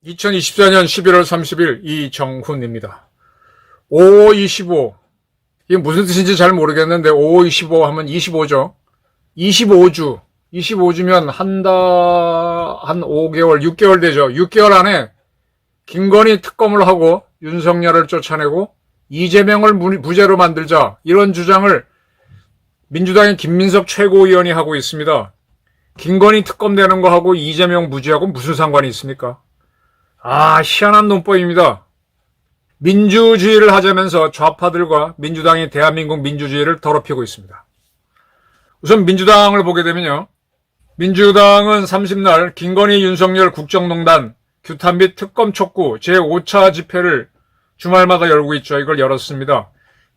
(2024년 11월 30일) 이정훈입니다. 5525 이게 무슨 뜻인지 잘 모르겠는데 5525 하면 25죠. 25주 25주면 한 5개월 6개월 되죠. 6개월 안에 김건희 특검을 하고 윤석열을 쫓아내고 이재명을 무죄로 만들자, 이런 주장을 민주당의 김민석 최고위원이 하고 있습니다. 김건희 특검되는 거하고 이재명 무죄하고 무슨 상관이 있습니까? 희한한 논법입니다. 민주주의를 하자면서 좌파들과 민주당이 대한민국 민주주의를 더럽히고 있습니다. 우선 민주당을 보게 되면요. 민주당은 30날 김건희 윤석열 국정농단 규탄 및 특검 촉구 제5차 집회를 주말마다 열고 있죠. 이걸 열었습니다.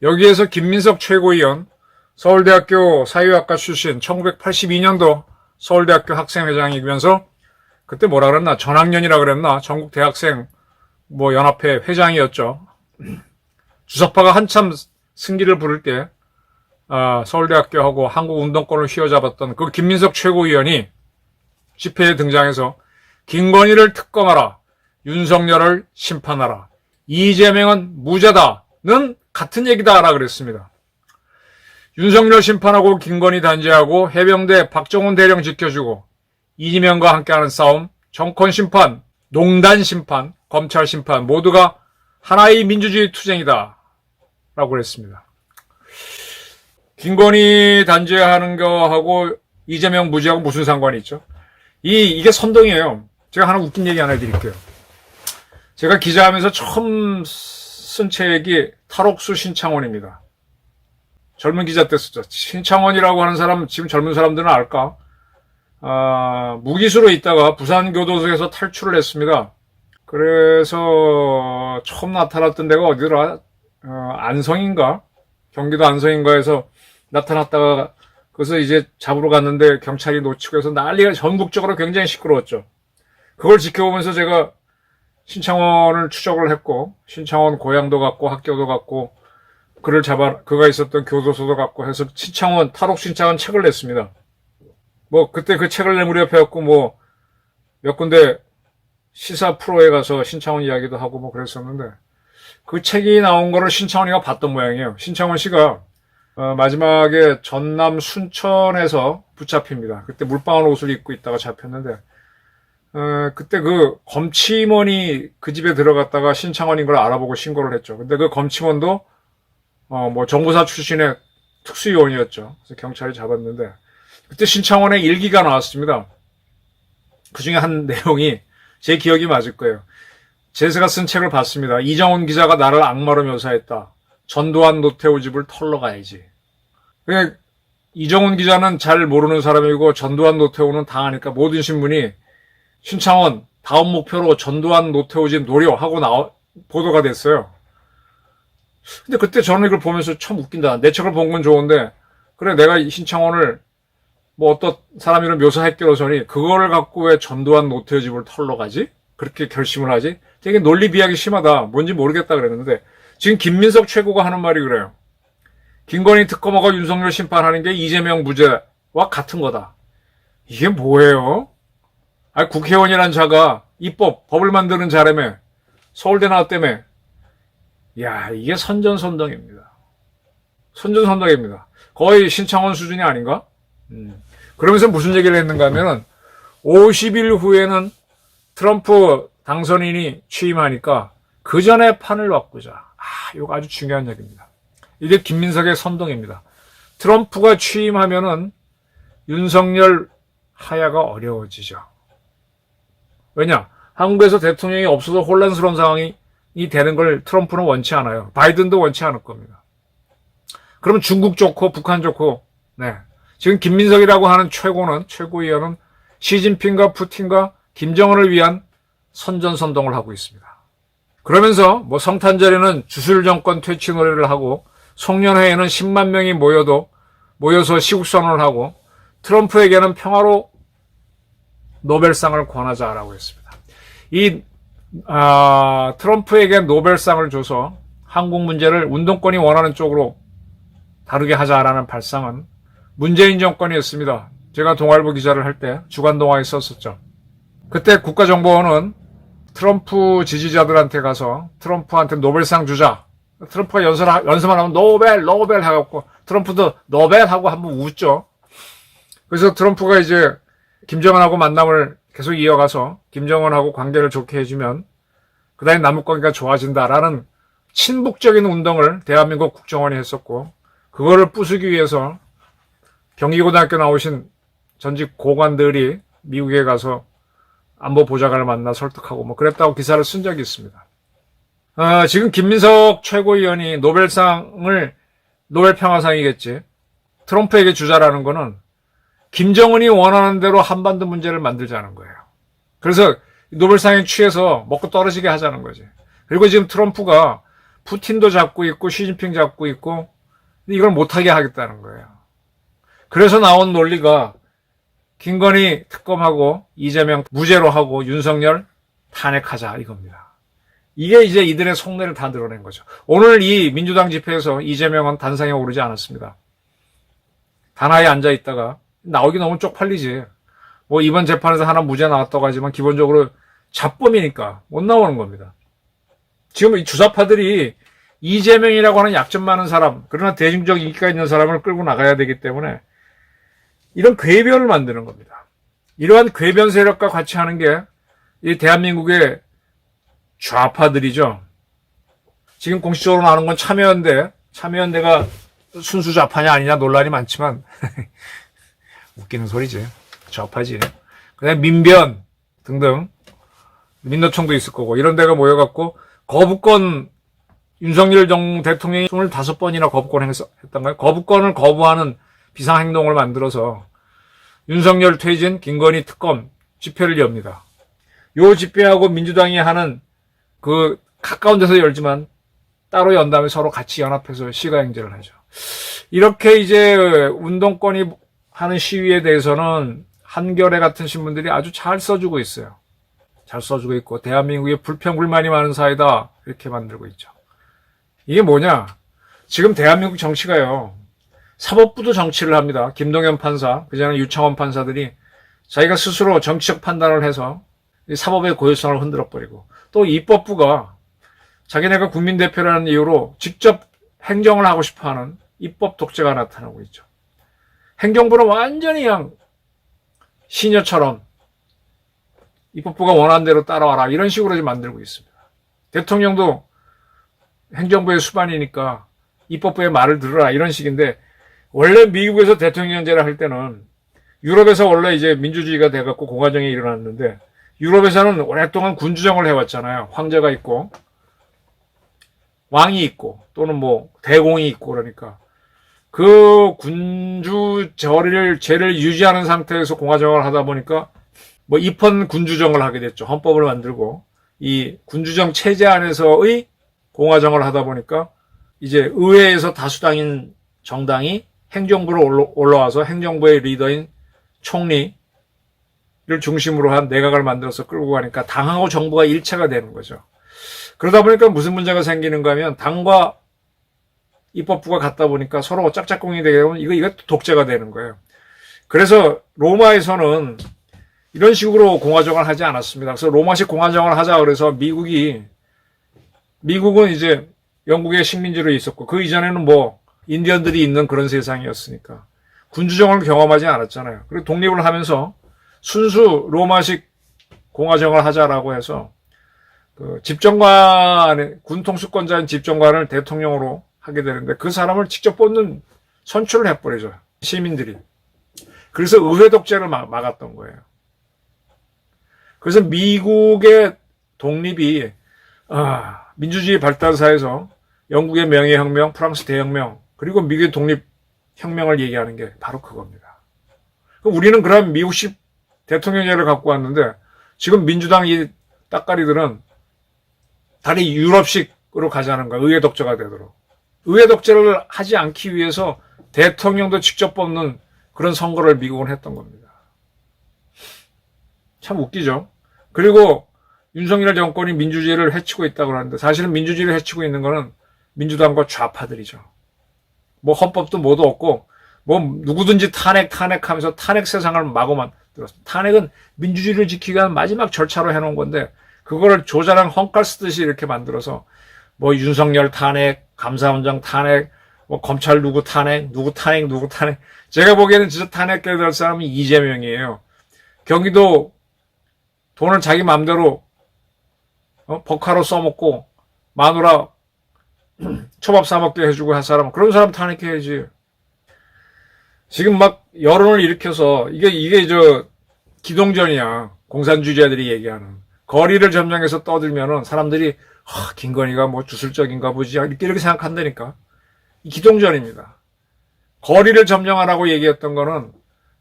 여기에서 김민석 최고위원, 서울대학교 사회학과 출신, 1982년도 서울대학교 학생회장이면서 그때 뭐라 그랬나? 전학년이라 그랬나? 전국 대학생 연합회 회장이었죠. 주석파가 한참 승기를 부를 때 서울대학교하고 한국운동권을 휘어잡았던 그 김민석 최고위원이 집회에 등장해서 김건희를 특검하라, 윤석열을 심판하라, 이재명은 무죄다는 같은 얘기다라 그랬습니다. 윤석열 심판하고 김건희 단죄하고 해병대 박정훈 대령 지켜주고 이재명과 함께하는 싸움, 정권 심판, 농단 심판, 검찰 심판 모두가 하나의 민주주의 투쟁이다 라고 그랬습니다. 김건희 단죄하는 거하고 이재명 무죄하고 무슨 상관이 있죠? 이게 선동이에요. 제가 하나 웃긴 얘기 하나 해드릴게요. 제가 기자하면서 처음 쓴 책이 탈옥수 신창원입니다. 젊은 기자 때 썼죠. 신창원이라고 하는 사람 지금 젊은 사람들은 알까? 무기수로 있다가 부산교도소에서 탈출을 했습니다. 그래서 처음 나타났던 데가 어디더라? 안성인가? 경기도 안성인가에서 나타났다가 그래서 이제 잡으러 갔는데 경찰이 놓치고 해서 난리가 전국적으로 굉장히 시끄러웠죠. 그걸 지켜보면서 제가 신창원을 추적을 했고, 신창원 고향도 갔고 학교도 갔고 그가 있었던 교도소도 갔고 해서 신창원, 탈옥 신창원 책을 냈습니다. 그때 그 책을 낼 무렵이었고 몇 군데 시사 프로에 가서 신창원 이야기도 하고 그랬었는데 그 책이 나온 거를 신창원이가 봤던 모양이에요. 신창원 씨가 마지막에 전남 순천에서 붙잡힙니다. 그때 물방울 옷을 입고 있다가 잡혔는데 그때 그 검침원이 그 집에 들어갔다가 신창원인 걸 알아보고 신고를 했죠. 근데 그 검침원도 정보사 출신의 특수요원이었죠. 그래서 경찰이 잡았는데 그때 신창원의 일기가 나왔습니다. 그 중에 한 내용이 제 기억이 맞을 거예요. 제가 쓴 책을 봤습니다. 이정훈 기자가 나를 악마로 묘사했다. 전두환 노태우 집을 털러 가야지. 이정훈 기자는 잘 모르는 사람이고 전두환 노태우는 당하니까 모든 신문이 신창원 다음 목표로 전두환 노태우 집 노려하고 보도가 됐어요. 근데 그때 저는 이걸 보면서 참 웃긴다. 내 책을 본 건 좋은데 그래 내가 신창원을 어떤 사람이랑 묘사했기로서니 그거를 갖고 왜 전두환 노태우 집을 털러 가지? 그렇게 결심을 하지? 되게 논리 비약이 심하다. 뭔지 모르겠다 그랬는데 지금 김민석 최고가 하는 말이 그래요. 김건희 특검하고 윤석열 심판하는 게 이재명 무죄와 같은 거다. 이게 뭐예요? 국회의원이란 자가 법을 만드는 자라며 서울대 나왔다며. 이게 선전선동입니다. 선전선동입니다. 거의 신창원 수준이 아닌가? 그러면서 무슨 얘기를 했는가 하면은 50일 후에는 트럼프 당선인이 취임하니까 그 전에 판을 바꾸자. 이거 아주 중요한 얘기입니다. 이게 김민석의 선동입니다. 트럼프가 취임하면은 윤석열 하야가 어려워지죠. 왜냐? 한국에서 대통령이 없어서 혼란스러운 상황이 되는 걸 트럼프는 원치 않아요. 바이든도 원치 않을 겁니다. 그러면 중국 좋고 북한 좋고, 지금 김민석이라고 하는 최고위원은 시진핑과 푸틴과 김정은을 위한 선전선동을 하고 있습니다. 그러면서 성탄절에는 주술 정권 퇴치 노래를 하고 송년회에는 10만 명이 모여서 시국선언을 하고 트럼프에게는 평화로 노벨상을 권하자라고 했습니다. 트럼프에게 노벨상을 줘서 한국 문제를 운동권이 원하는 쪽으로 다루게 하자라는 발상은 문재인 정권이었습니다. 제가 동아일보 기자를 할 때 주간동아에 썼었죠. 그때 국가정보원은 트럼프 지지자들한테 가서 트럼프한테 노벨상 주자. 트럼프가 연설만 하면 노벨 해갖고 트럼프도 노벨하고 한번 웃죠. 그래서 트럼프가 이제 김정은하고 만남을 계속 이어가서 김정은하고 관계를 좋게 해주면 그 다음에 남북관계가 좋아진다라는 친북적인 운동을 대한민국 국정원이 했었고, 그거를 부수기 위해서 경기고등학교 나오신 전직 고관들이 미국에 가서 안보보좌관을 만나 설득하고 뭐 그랬다고 기사를 쓴 적이 있습니다. 지금 김민석 최고위원이 노벨 평화상이겠지, 트럼프에게 주자라는 거는 김정은이 원하는 대로 한반도 문제를 만들자는 거예요. 그래서 노벨상에 취해서 먹고 떨어지게 하자는 거지. 그리고 지금 트럼프가 푸틴도 잡고 있고 시진핑 잡고 있고 이걸 못하게 하겠다는 거예요. 그래서 나온 논리가 김건희 특검하고 이재명 무죄로 하고 윤석열 탄핵하자 이겁니다. 이게 이제 이들의 속내를 다 드러낸 거죠. 오늘 이 민주당 집회에서 이재명은 단상에 오르지 않았습니다. 단하에 앉아 있다가 나오기 너무 쪽팔리지. 뭐 이번 재판에서 하나 무죄 나왔다고 하지만 기본적으로 잡범이니까 못 나오는 겁니다. 지금 이 주사파들이 이재명이라고 하는 약점 많은 사람, 그러나 대중적 인기가 있는 사람을 끌고 나가야 되기 때문에 이런 궤변을 만드는 겁니다. 이러한 궤변 세력과 같이 하는 게 이 대한민국의 좌파들이죠. 지금 공식적으로 나오는 건 참여연대가 순수 좌파냐 아니냐 논란이 많지만 웃기는 소리지. 좌파지. 그다음에 민변 등등 민노총도 있을 거고 이런 데가 모여갖고 거부권, 윤석열 대통령이 25번이나 거부권 했던가요? 거부권을 거부하는 비상행동을 만들어서 윤석열 퇴진, 김건희 특검 집회를 엽니다. 요 집회하고 민주당이 하는 그 가까운 데서 열지만 따로 연 다음에 서로 같이 연합해서 시가행제를 하죠. 이렇게 이제 운동권이 하는 시위에 대해서는 한겨레 같은 신문들이 아주 잘 써주고 있어요. 잘 써주고 있고 대한민국의 불평불만이 많은 사회다 이렇게 만들고 있죠. 이게 뭐냐? 지금 대한민국 정치가요, 사법부도 정치를 합니다. 김동연 판사, 그전에 유창원 판사들이 자기가 스스로 정치적 판단을 해서 사법의 고유성을 흔들어버리고, 또 입법부가 자기네가 국민대표라는 이유로 직접 행정을 하고 싶어하는 입법 독재가 나타나고 있죠. 행정부는 완전히 그냥 시녀처럼 입법부가 원하는 대로 따라와라 이런 식으로 지금 만들고 있습니다. 대통령도 행정부의 수반이니까 입법부의 말을 들으라 이런 식인데, 원래 미국에서 대통령제를 할 때는 유럽에서 원래 이제 민주주의가 돼갖고 공화정이 일어났는데, 유럽에서는 오랫동안 군주정을 해왔잖아요. 황제가 있고 왕이 있고 또는 뭐 대공이 있고, 그러니까 그 군주 제를 유지하는 상태에서 공화정을 하다 보니까 뭐 입헌 군주정을 하게 됐죠. 헌법을 만들고 이 군주정 체제 안에서의 공화정을 하다 보니까 이제 의회에서 다수당인 정당이 행정부로 올라와서 행정부의 리더인 총리를 중심으로 한 내각을 만들어서 끌고 가니까 당하고 정부가 일체가 되는 거죠. 그러다 보니까 무슨 문제가 생기는가 하면 당과 입법부가 같다 보니까 서로 짝짝꿍이 되게 되면 이거 독재가 되는 거예요. 그래서 로마에서는 이런 식으로 공화정을 하지 않았습니다. 그래서 로마식 공화정을 하자 그래서 미국은 이제 영국의 식민지로 있었고, 그 이전에는 뭐 인디언들이 있는 그런 세상이었으니까 군주정을 경험하지 않았잖아요. 그리고 독립을 하면서 순수 로마식 공화정을 하자라고 해서 그 집정관, 군통수권자인 집정관을 대통령으로 하게 되는데 그 사람을 직접 뽑는 선출을 해버리죠. 시민들이. 그래서 의회 독재를 막았던 거예요. 그래서 미국의 독립이 민주주의 발달사에서 영국의 명예혁명, 프랑스 대혁명, 그리고 미국의 독립혁명을 얘기하는 게 바로 그겁니다. 우리는 그럼 미국식 대통령제를 갖고 왔는데 지금 민주당 이 따까리들은 다리 유럽식으로 가자는 거야. 의회 독재가 되도록. 의회 독재를 하지 않기 위해서 대통령도 직접 뽑는 그런 선거를 미국은 했던 겁니다. 참 웃기죠. 그리고 윤석열 정권이 민주주의를 해치고 있다고 하는데, 사실은 민주주의를 해치고 있는 거는 민주당과 좌파들이죠. 뭐 헌법도 뭐도 없고 뭐 누구든지 탄핵하면서 탄핵 세상을 마구 만들었습니다. 탄핵은 민주주의를 지키기 위한 마지막 절차로 해놓은 건데 그거를 조자랑 헝깔 쓰듯이 이렇게 만들어서 뭐 윤석열 탄핵, 감사원장 탄핵, 뭐 검찰 누구 탄핵. 제가 보기에는 진짜 탄핵해야 될 사람이 이재명이에요. 경기도 돈을 자기 마음대로 버카로 써먹고 마누라 초밥 사먹게 해주고 한 사람, 그런 사람 탄핵해야지. 지금 막 여론을 일으켜서 이게 기동전이야. 공산주의자들이 얘기하는. 거리를 점령해서 떠들면은 사람들이 김건희가 뭐 주술적인가 보지 이렇게 생각한다니까. 이 기동전입니다. 거리를 점령하라고 얘기했던 거는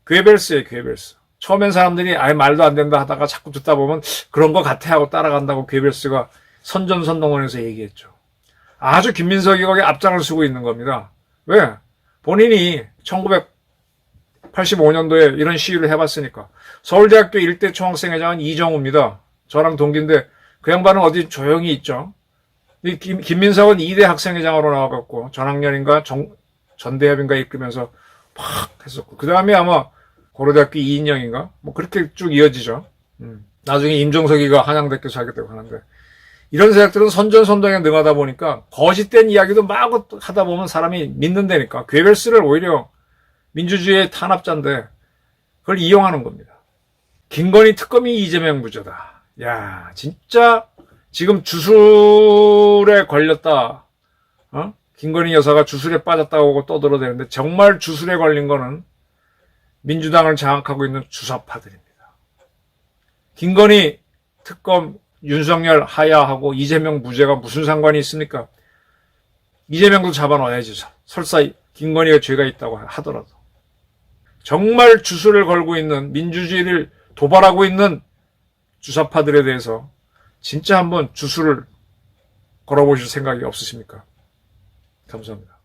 괴벨스예요, 괴벨스. 처음엔 사람들이 아예 말도 안 된다 하다가 자꾸 듣다 보면 그런 거 같아 하고 따라간다고 괴벨스가 선전선동원에서 얘기했죠. 아주 김민석이 거기 앞장을 서고 있는 겁니다. 왜? 본인이 1985년도에 이런 시위를 해봤으니까. 서울대학교 일대 총학생회장은 이정우입니다. 저랑 동기인데 그 양반은 어디 조용히 있죠. 김민석은 2대 학생회장으로 나와갖고 전학년인가 전대협인가 이끌면서 팍 했었고, 그 다음에 아마 고려대학교 이인영인가 뭐 그렇게 쭉 이어지죠. 나중에 임종석이가 한양대학교에서 하겠다고 하는데, 이런 세력들은 선전선동에 능하다 보니까 거짓된 이야기도 막 하다 보면 사람이 믿는다니까. 괴벨스를 오히려 민주주의의 탄압자인데 그걸 이용하는 겁니다. 김건희 특검이 이재명 부자다. 야, 진짜 지금 주술에 걸렸다. 김건희 여사가 주술에 빠졌다고 떠들어대는데 정말 주술에 걸린 거는 민주당을 장악하고 있는 주사파들입니다. 김건희 특검 윤석열 하야하고 이재명 무죄가 무슨 상관이 있습니까? 이재명도 잡아넣어야지. 설사 김건희가 죄가 있다고 하더라도. 정말 주술을 걸고 있는, 민주주의를 도발하고 있는 주사파들에 대해서 진짜 한번 주술을 걸어보실 생각이 없으십니까? 감사합니다.